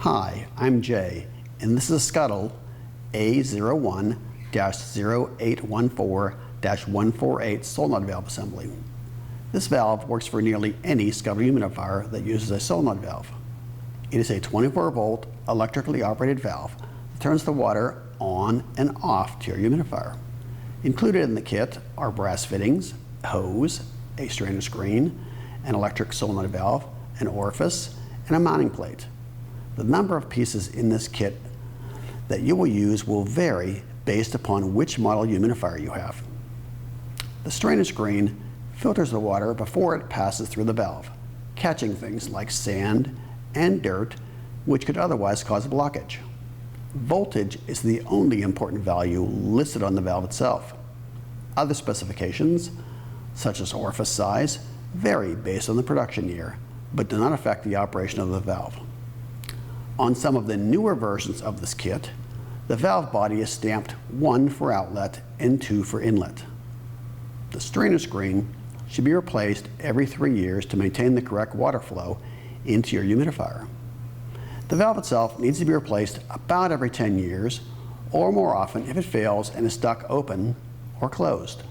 Hi, I'm Jay, and this is a Skuttle A01-0814-148 solenoid valve assembly. This valve works for nearly any Skuttle humidifier that uses a solenoid valve. It is a 24-volt electrically operated valve that turns the water on and off to your humidifier. Included in the kit are brass fittings, a hose, a strainer screen, an electric solenoid valve, an orifice, and a mounting plate. The number of pieces in this kit that you will use will vary based upon which model humidifier you have. The strainer screen filters the water before it passes through the valve, catching things like sand and dirt, which could otherwise cause a blockage. Voltage is the only important value listed on the valve itself. Other specifications, such as orifice size, vary based on the production year, but do not affect the operation of the valve. On some of the newer versions of this kit, the valve body is stamped 1 for outlet and 2 for inlet. The strainer screen should be replaced every 3 years to maintain the correct water flow into your humidifier. The valve itself needs to be replaced about every 10 years or more often if it fails and is stuck open or closed.